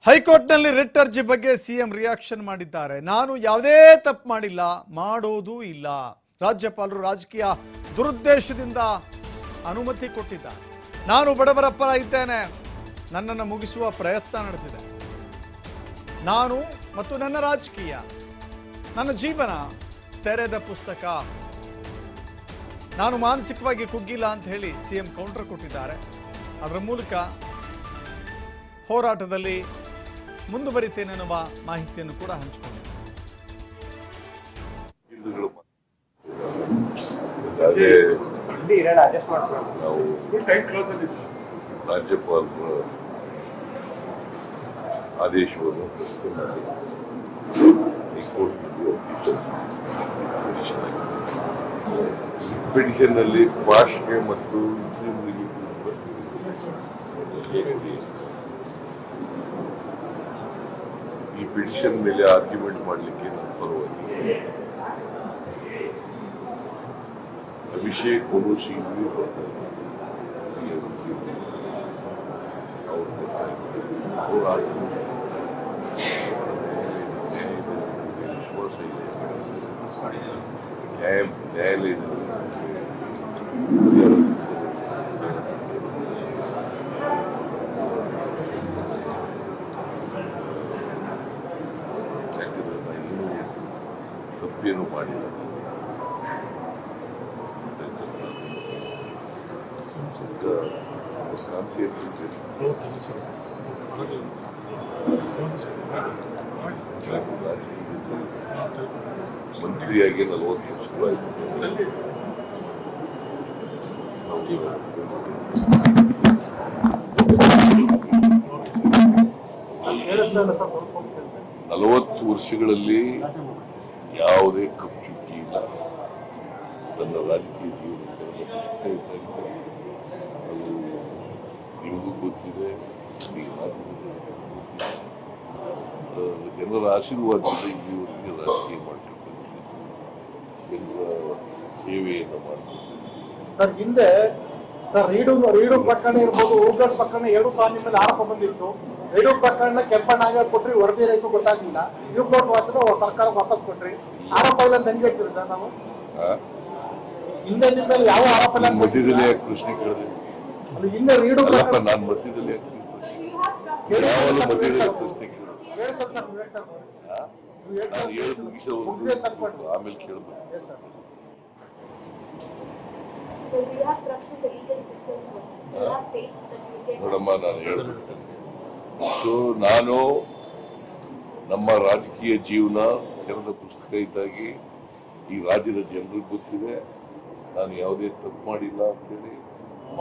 ಹೈಕೋರ್ಟ್ನಲ್ಲಿ ರಿಟ್ ಅರ್ಜಿ ಬಗ್ಗೆ ಸಿಎಂ ರಿಯಾಕ್ಷನ್ ಮಾಡಿದ್ದಾರೆ. ನಾನು ಯಾವುದೇ ತಪ್ಪು ಮಾಡಿಲ್ಲ, ಮಾಡೋದೂ ಇಲ್ಲ. ರಾಜ್ಯಪಾಲರು ರಾಜಕೀಯ ದುರುದ್ದೇಶದಿಂದ ಅನುಮತಿ ಕೊಟ್ಟಿದ್ದಾರೆ. ನಾನು ಬಡವರ ಪರ ಇದ್ದೇನೆ, ನನ್ನನ್ನು ಮುಗಿಸುವ ಪ್ರಯತ್ನ ನಡೆದಿದೆ. ನಾನು ಮತ್ತು ನನ್ನ ರಾಜಕೀಯ, ನನ್ನ ಜೀವನ ತೆರೆದ ಪುಸ್ತಕ. ನಾನು ಮಾನಸಿಕವಾಗಿ ಕುಗ್ಗಿಲ್ಲ ಅಂತ ಹೇಳಿ ಸಿಎಂ ಕೌಂಟರ್ ಕೊಟ್ಟಿದ್ದಾರೆ. ಅದರ ಮೂಲಕ ಹೋರಾಟದಲ್ಲಿ ಮುಂದುವರಿತೇನೆ ಅನ್ನುವ ಮಾಹಿತಿಯನ್ನು ಕೂಡ ಹಂಚಿಕೊಂಡಿದ್ದಾರೆ. ರಾಜ್ಯಪಾಲರ ಆದೇಶವನ್ನು ಹೈಕೋರ್ಟ್ನಲ್ಲಿ ಪಿಟಿಷನ್ನಲ್ಲಿ ಭಾಷೆ ಮತ್ತು ಈ ಪಿಟಿಷನ್ ಮೇಲೆ ಆರ್ಗ್ಯುಮೆಂಟ್ ಮಾಡಲಿಕ್ಕೆ ನನ್ನ ಪರವಾಗಿ ಅಭಿಷೇಕ್ ಮನು ಸಿಂಘ್ವಿ ಬರ್ತಾರೆ. ವಿಶ್ವಾಸ ಇದೆ, ನ್ಯಾಯಾಲಯದಲ್ಲಿ ತಪ್ಪೇನು ಮಾಡಿಲ್ಲ. ಮಂತ್ರಿಯಾಗಿ 40 ವರ್ಷ ಆಯಿತು. ನಲವತ್ತು ವರ್ಷಗಳಲ್ಲಿ ಯಾವುದೇ ಕಪ್ಪುಚುಕ್ಕಿ ಇಲ್ಲ. ನನ್ನ ರಾಜಕೀಯ ಜೀವನಕ್ಕೆ ಅದು ನಿಮಗೂ ಗೊತ್ತಿದೆ, ಜನರ ಆಶೀರ್ವಾದದಿಂದ ಇಲ್ಲಿವರೆಗೆ ರಾಜಕೀಯ ಮಾಡಿರ್ಬೇಕು, ಜನರ ಸೇವೆಯನ್ನು ಮಾಡಬೇಕು. ಸರ್, ಹಿಂದೆ ರೀಡು ಪ್ರಕರಣ ಇರ್ಬೋದು, ಉಗ್ರಸ್ ಪ್ರಕರಣ 2 ಸಾಲ ನಿಮ್ಮ ಮೇಲೆ ಆರೋಪ ಬಂದಿತ್ತು. ರೀಡು ಪ್ರಕರಣ ಕೆಂಪಣ್ಣಾಗ ಕೊಟ್ರಿ, ವರದಿ ರೈತರು ಗೊತ್ತಾಗ್ಲಿಲ್ಲ. ನೀವು ಕೋರ್ಟ್ ವಾಚರು ಸರ್ಕಾರ ವಾಪಸ್ ಕೊಟ್ರಿ. ಆರೋಪ ಇಲ್ಲ ಅಂತ ಹೆಂಗೆ ಹೇಳ್ತೀರಿ ಸರ್? ನಾವು ಹಿಂದೆ ನಿಮ್ಮ ಮೇಲೆ ಯಾವ ಆರೋಪ ಇಲ್ಲ. ಮಧ್ಯದಲ್ಲಿ ಯಾಕೆ ಪ್ರಶ್ನೆ ಕೇಳಿದೆ? ಅದು ಹಿಂದೆ ರೀಡು ಪ್ರಕರಣ ನಾನು ಮಧ್ಯದಲ್ಲಿ ಯಾವಾಗಲೂ ಮಧ್ಯದಲ್ಲಿ ಪ್ರಶ್ನೆ ಕೇಳಿದೆ. ನಾನು ಹೇಳಿ ಮುಗಿಸೋದು ಆಮೇಲೆ ಕೇಳಬೇಕು. ನೋಡಮ್ಮ, ನಾನು ಹೇಳ್ಬಿಡ್ತೇನೆ. ಸೊ ನಾನು ನಮ್ಮ ರಾಜಕೀಯ ಜೀವನ ತೆರೆದ ಪುಸ್ತಕ ಇದ್ದಾಗಿ ಈ ರಾಜ್ಯದ ಜನರಿಗೆ ಗೊತ್ತಿದೆ. ನಾನು ಯಾವುದೇ ತಪ್ಪು ಮಾಡಿಲ್ಲ ಅಂತೇಳಿ,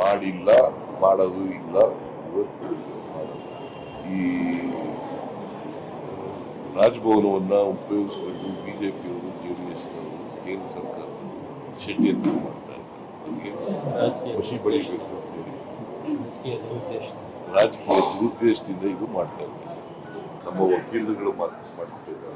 ಮಾಡಿಲ್ಲ, ಮಾಡೋದು ಇಲ್ಲ. ಇವತ್ತು ಈ ರಾಜಭವನವನ್ನು ಉಪಯೋಗಿಸಿಕೊಂಡು ಬಿಜೆಪಿಯವರು, JDS-ನವರು, ಕೇಂದ್ರ ಸರ್ಕಾರ ಷಡ್ಯಂತ್ರ ಮಾಡ್ತಾ ಇದ್ದಾರೆ. ನಮಗೆ ಖುಷಿ ಬೆಳಿಬೇಕು ಅಂತೇಳಿ ರಾಜಕೀಯ ದುರುದ್ದೇಶದಿಂದ ಇದು ಮಾಡ್ತಾ ಇದ್ದಾರೆ. ನಮ್ಮ ವಕೀಲರುಗಳು ಮಾಡ್ತಾ ಇದ್ದಾರೆ.